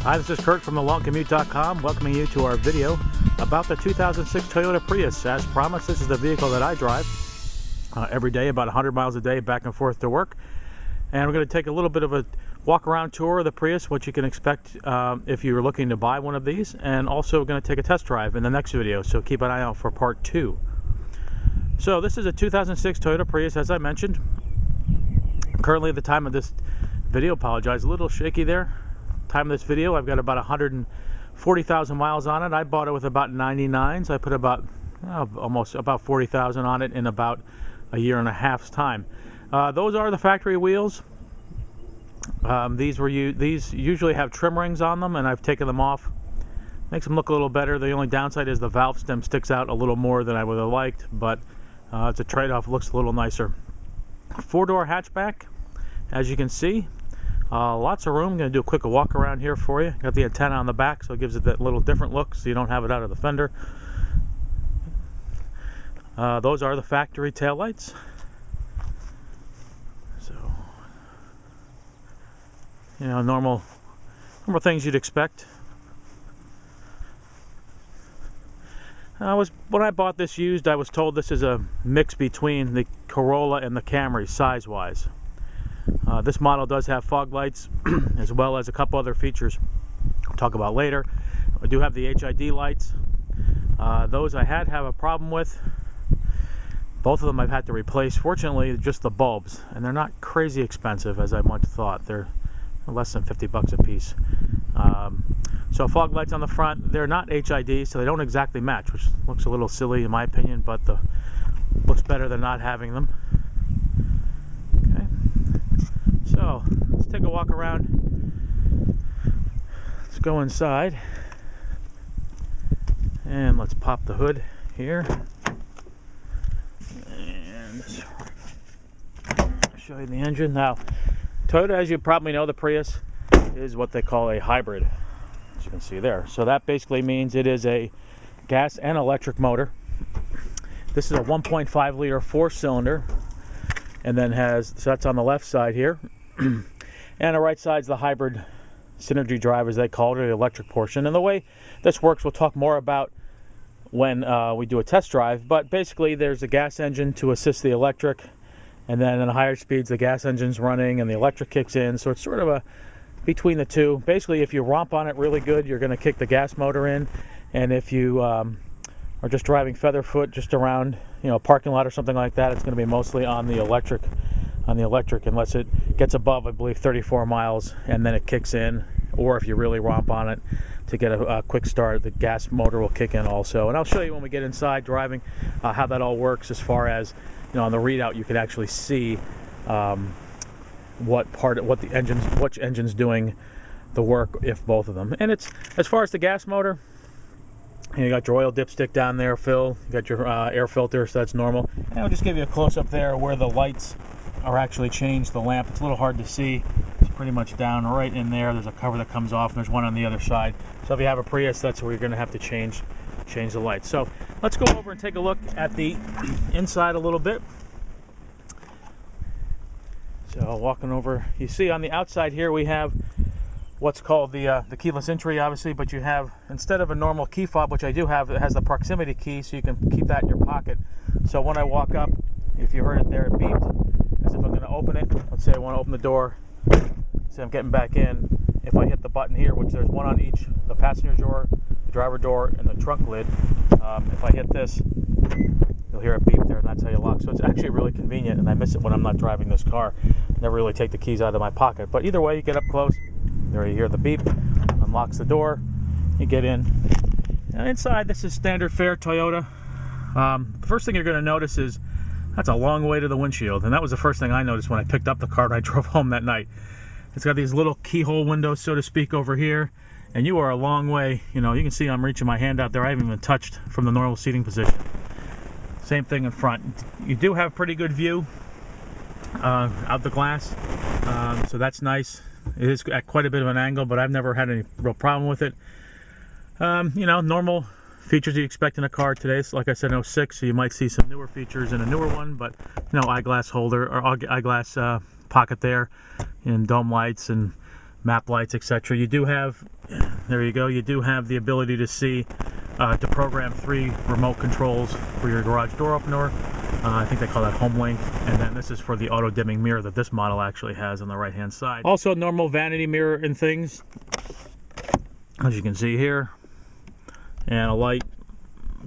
Hi, this is Kurt from Commute.com, welcoming you to our video about the 2006 Toyota Prius. As promised, this is the vehicle that I drive every day, about 100 miles a day, back and forth to work. And we're going to take a little bit of a walk-around tour of the Prius, what you can expect if you're looking to buy one of these, and also we're going to take a test drive in the next video, so keep an eye out for part 2. So this is a 2006 Toyota Prius, as I mentioned. Currently, at the time of this video, apologize, a little shaky there. Time of this video, I've got about 140,000 miles on it. I bought it with about 99, so I put about almost about 40,000 on it in about a year and a half's time. Those are the factory wheels. These usually have trim rings on them, and I've taken them off. Makes them look a little better. The only downside is the valve stem sticks out a little more than I would have liked, but it's a trade-off. Looks a little nicer. 4-door hatchback, as you can see. Lots of room. I'm going to do a quick walk around here for you. Got the antenna on the back, so it gives it that little different look, so you don't have it out of the fender. Those are the factory taillights. So, you know, normal things you'd expect. When I bought this used, I was told this is a mix between the Corolla and the Camry size-wise. This model does have fog lights as well as a couple other features I'll talk about later. I do have the HID lights. Those I have a problem with. Both of them I've had to replace. Fortunately, just the bulbs, and they're not crazy expensive as I once thought. They're less than 50 bucks a piece. So fog lights on the front, they're not HID, so they don't exactly match, which looks a little silly in my opinion, but looks better than not having them. Okay, so let's take a walk around. Let's go inside, and let's pop the hood here, and show you the engine. Now, Toyota, as you probably know, the Prius is what they call a hybrid, as you can see there. So that basically means it is a gas and electric motor. This is a 1.5 liter 4-cylinder, and then so that's on the left side here. And the right side's the hybrid synergy drive, as they call it, or the electric portion. And the way this works, we'll talk more about when we do a test drive, but basically there's a gas engine to assist the electric, and then at higher speeds the gas engine's running and the electric kicks in, so it's sort of a between the two. Basically, if you romp on it really good, you're going to kick the gas motor in, and if you are just driving featherfoot just around, a parking lot or something like that, it's going to be mostly on the electric, unless it gets above, I believe, 34 miles, and then it kicks in. Or if you really romp on it to get a quick start, the gas motor will kick in also. And I'll show you when we get inside driving how that all works, as far as, on the readout you could actually see which engine's doing the work, if both of them. And it's, as far as the gas motor, you got your oil dipstick down there, Phil. You got your air filter, so that's normal. And I'll just give you a close-up there where the lights are actually changed. The lamp, it's a little hard to see. It's pretty much down right in there. There's a cover that comes off, and there's one on the other side. So if you have a Prius, that's where you're going to have to change the lights. So let's go over and take a look at the inside a little bit. So walking over, you see on the outside here we have what's called the keyless entry, obviously, but you have, instead of a normal key fob, which I do have, it has the proximity key, so you can keep that in your pocket. So when I walk up, if you heard it there, it beeped, as if I'm going to open it. Let's say I want to open the door, say I'm getting back in. If I hit the button here, which there's one on each, the passenger door, the driver door, and the trunk lid, if I hit this, you'll hear a beep there, and that's how you lock. So it's actually really convenient, and I miss it when I'm not driving this car. Never really take the keys out of my pocket. But either way, you get up close, there you hear the beep, unlocks the door, you get in. And inside, this is standard fare Toyota. The first thing you're going to notice is that's a long way to the windshield, and that was the first thing I noticed when I picked up the car and I drove home that night. It's got these little keyhole windows, so to speak, over here, and you are a long way. You can see I'm reaching my hand out there. I haven't even touched from the normal seating position. Same thing in front. You do have pretty good view out the glass, so that's nice. It is at quite a bit of an angle, but I've never had any real problem with it. Normal features you expect in a car today. It's, like I said, 06, so you might see some newer features in a newer one, but eyeglass holder or eyeglass pocket there, and dome lights and map lights, etc. You do have, there you go, you do have the ability to see, to program 3 remote controls for your garage door opener. I think they call that home link. And then this is for the auto dimming mirror that this model actually has on the right hand side. Also normal vanity mirror and things, as you can see here, and a light,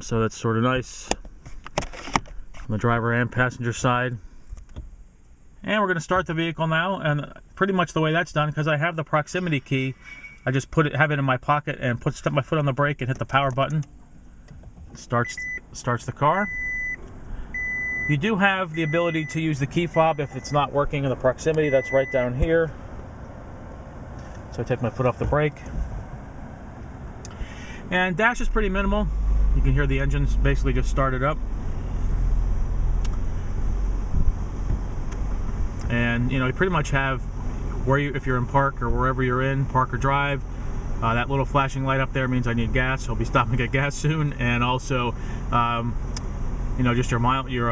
so that's sort of nice on the driver and passenger side. And we're going to start the vehicle now, and pretty much the way that's done, because I have the proximity key, I just have it in my pocket and step my foot on the brake and hit the power button. Starts the car. You do have the ability to use the key fob if it's not working in the proximity. That's right down here. So I take my foot off the brake. And dash is pretty minimal. You can hear the engine's basically just started up. And you know, you pretty much have where you, if you're in park or wherever you're in, park or drive, that little flashing light up there means I need gas. I'll be stopping to get gas soon. And also, you know, just your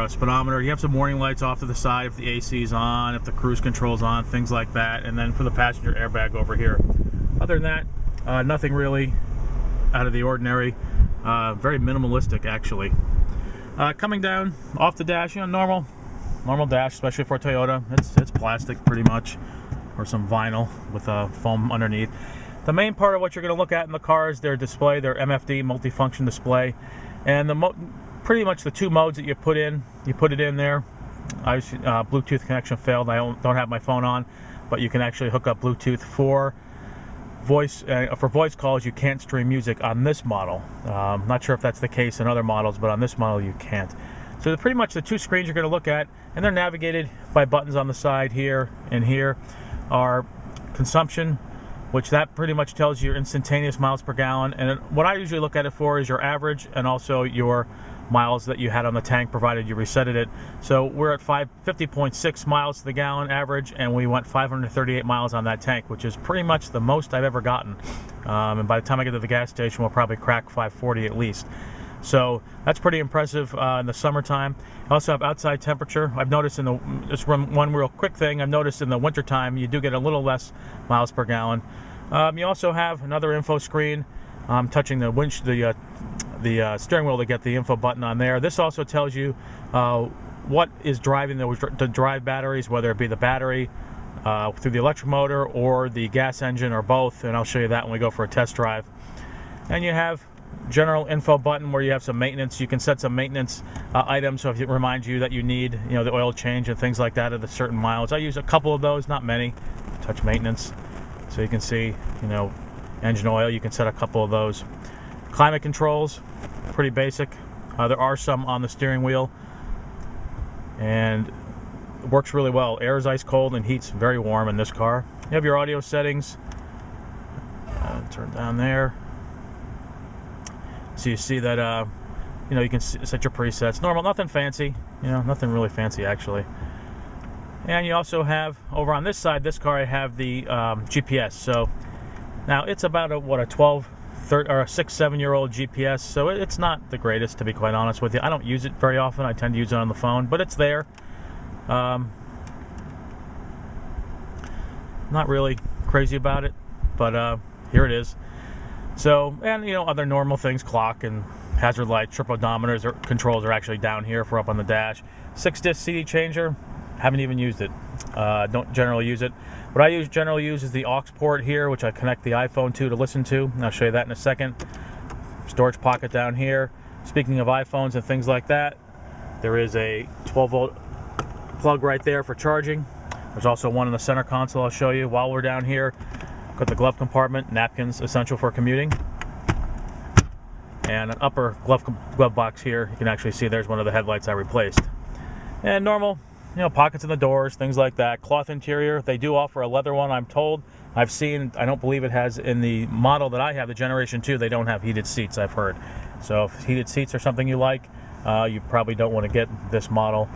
speedometer. You have some warning lights off to the side if the AC is on, if the cruise control's on, things like that. And then for the passenger airbag over here. Other than that, nothing really out of the ordinary. Very minimalistic, actually. Coming down off the dash, you know, normal dash, especially for a Toyota. It's plastic pretty much, or some vinyl with foam underneath. The main part of what you're going to look at in the car is their display, their MFD multifunction display, and pretty much the 2 modes that you put it in there. Bluetooth connection failed. I don't have my phone on, but you can actually hook up Bluetooth for voice. For voice calls, you can't stream music on this model. Not sure if that's the case in other models, but on this model you can't. So pretty much the 2 screens you're going to look at, and they're navigated by buttons on the side here and here, are consumption, which that pretty much tells you your instantaneous miles per gallon. And what I usually look at it for is your average and also your miles that you had on the tank, provided you resetted it. So we're at 50.6 miles to the gallon average, and we went 538 miles on that tank, which is pretty much the most I've ever gotten. And by the time I get to the gas station, we'll probably crack 540 at least. So that's pretty impressive in the summertime. I also have outside temperature. I've noticed just one real quick thing, I've noticed in the wintertime you do get a little less miles per gallon. You also have another info screen. I'm touching the steering wheel to get the info button on there. This also tells you what is driving the drive batteries, whether it be the battery through the electric motor or the gas engine or both, and I'll show you that when we go for a test drive. And you have general info button where you have some maintenance. You can set some maintenance items, so if it reminds you that you need, you know, the oil change and things like that at a certain miles. I use a couple of those, not many. Touch maintenance, so you can see, you know, engine oil. You can set a couple of those. Climate controls, pretty basic. There are some on the steering wheel, and it works really well. Air is ice cold and heat's very warm in this car. You have your audio settings. Turn down there. So you see that, you know, you can set your presets. Normal, nothing fancy, you know, nothing really fancy actually. And you also have, over on this side, this car, I have the GPS. So now it's about a 6-7-year-old GPS, so it's not the greatest, to be quite honest with you. I don't use it very often. I tend to use it on the phone, but it's there. Not really crazy about it, but here it is. So, and you know, other normal things, clock and hazard lights, trip odometers, or controls are actually down here for up on the dash. 6-disc CD changer, haven't even used it. Don't generally use it. What I generally use is the aux port here, which I connect the iPhone to listen to, and I'll show you that in a second. Storage pocket down here. Speaking of iPhones and things like that, there is a 12-volt plug right there for charging. There's also one in the center console I'll show you. While we're down here, got the glove compartment, napkins, essential for commuting. And an upper glove box here. You can actually see there's one of the headlights I replaced. And normal, you know, pockets in the doors, things like that. Cloth interior. They do offer a leather one, I'm told. I've seen, I don't believe it has in the model that I have, the Generation 2, they don't have heated seats, I've heard. So if heated seats are something you like, you probably don't want to get this model.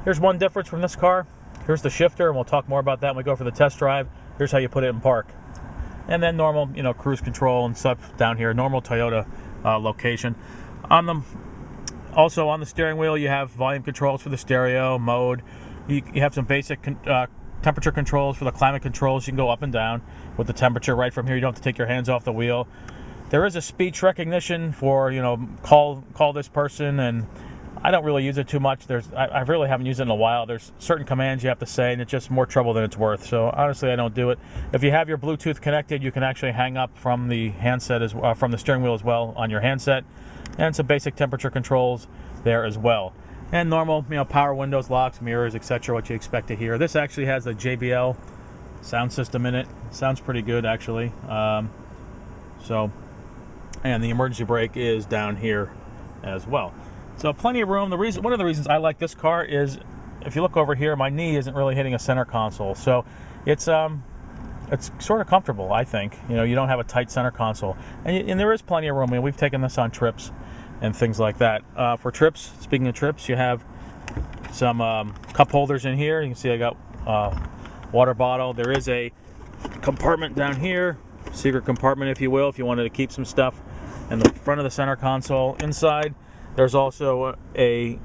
Here's one difference from this car. Here's the shifter, and we'll talk more about that when we go for the test drive. Here's how you put it in park. And then normal, you know, cruise control and stuff down here. Normal Toyota location. Also on the steering wheel, you have volume controls for the stereo, mode. You have some basic temperature controls for the climate controls. You can go up and down with the temperature right from here. You don't have to take your hands off the wheel. There is a speech recognition for, you know, call this person, and I don't really use it too much. I really haven't used it in a while. There's certain commands you have to say, and it's just more trouble than it's worth. So honestly, I don't do it. If you have your Bluetooth connected, you can actually hang up from the handset from the steering wheel as well on your handset, and some basic temperature controls there as well. And normal, you know, power windows, locks, mirrors, etc. What you expect to hear. This actually has a JBL sound system in it. Sounds pretty good actually. And the emergency brake is down here as well. So plenty of room. One of the reasons I like this car is, if you look over here, my knee isn't really hitting a center console, so it's sort of comfortable. I think, you know, you don't have a tight center console, and there is plenty of room. I mean, we've taken this on trips and things like that. For trips, speaking of trips, you have some cup holders in here. You can see I got water bottle. There is a compartment down here, secret compartment, if you will, if you wanted to keep some stuff in the front of the center console. Inside, there's also a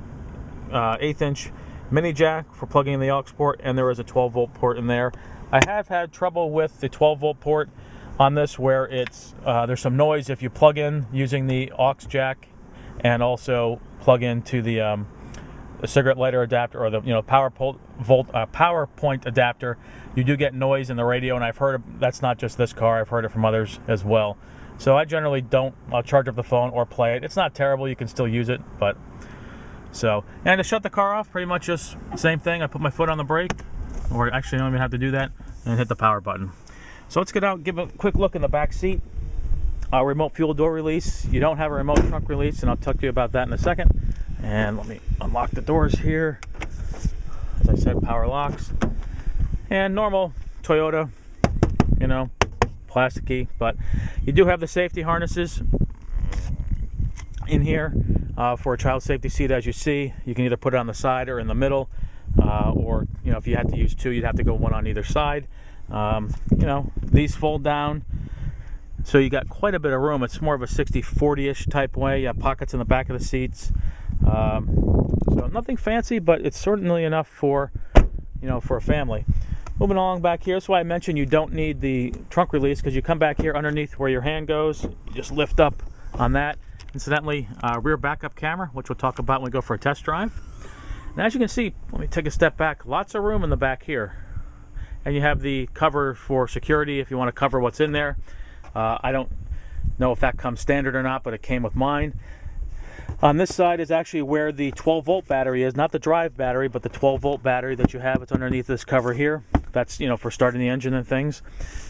1/8" mini jack for plugging in the aux port, and there is a 12-volt port in there. I have had trouble with the 12-volt port on this, where it's there's some noise if you plug in using the aux jack and also plug into the cigarette lighter adapter, or the power point adapter. You do get noise in the radio, and I've heard that's not just this car. I've heard it from others as well. So I generally don't charge up the phone or play it. It's not terrible. You can still use it, but and to shut the car off, pretty much just same thing. I put my foot on the brake, or actually I don't even have to do that, and hit the power button. So let's get out and give a quick look in the back seat. Remote fuel door release. You don't have a remote trunk release, and I'll talk to you about that in a second. And let me unlock the doors here. As I said, power locks. And normal Toyota, plasticky, but you do have the safety harnesses in here for a child safety seat. As you see, you can either put it on the side or in the middle, or if you had to use two, you'd have to go one on either side. These fold down, so you got quite a bit of room. It's more of a 60-40-ish type way. You have pockets in the back of the seats, so nothing fancy, but it's certainly enough for for a family. Moving along back here, that's why I mentioned you don't need the trunk release, because you come back here underneath where your hand goes, you just lift up on that. Incidentally, rear backup camera, which we'll talk about when we go for a test drive. And as you can see, let me take a step back, lots of room in the back here. And you have the cover for security if you want to cover what's in there. I don't know if that comes standard or not, but it came with mine. On this side is actually where the 12-volt battery is, not the drive battery, but the 12-volt battery that you have. It's underneath this cover here. That's, for starting the engine and things.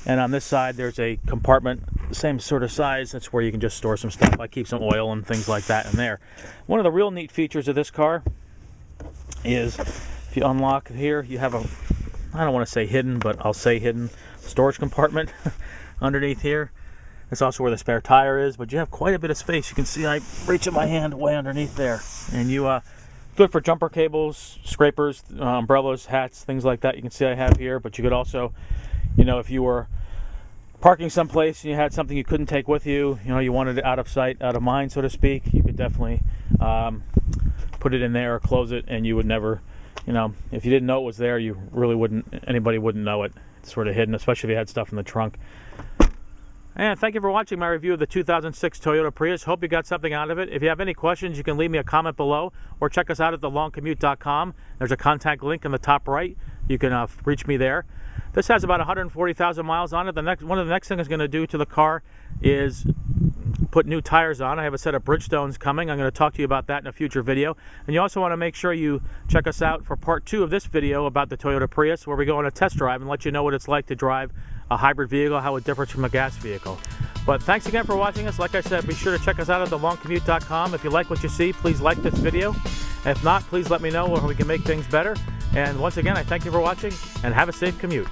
And on this side, there's a compartment, same sort of size. That's where you can just store some stuff. I keep some oil and things like that in there. One of the real neat features of this car is, if you unlock here, you have I don't want to say hidden, but I'll say hidden storage compartment underneath here. That's also where the spare tire is, but you have quite a bit of space. You can see I reach in my hand way underneath there. And good for jumper cables, scrapers, umbrellas, hats, things like that. You can see I have here, but you could also, if you were parking someplace and you had something you couldn't take with you, you wanted it out of sight, out of mind, so to speak, you could definitely put it in there or close it, and you would never, if you didn't know it was there, anybody wouldn't know it. It's sort of hidden, especially if you had stuff in the trunk. And thank you for watching my review of the 2006 Toyota Prius. Hope you got something out of it. If you have any questions, you can leave me a comment below, or check us out at thelongcommute.com. There's a contact link in the top right. You can reach me there. This has about 140,000 miles on it. One of the next things I'm going to do to the car is put new tires on. I have a set of Bridgestones coming. I'm going to talk to you about that in a future video. And you also want to make sure you check us out for part 2 of this video about the Toyota Prius, where we go on a test drive and let you know what it's like to drive a hybrid vehicle, how it differs from a gas vehicle. But thanks again for watching us. Like I said, be sure to check us out at thelongcommute.com. If you like what you see, please like this video. If not, please let me know where we can make things better. And once again, I thank you for watching, and have a safe commute.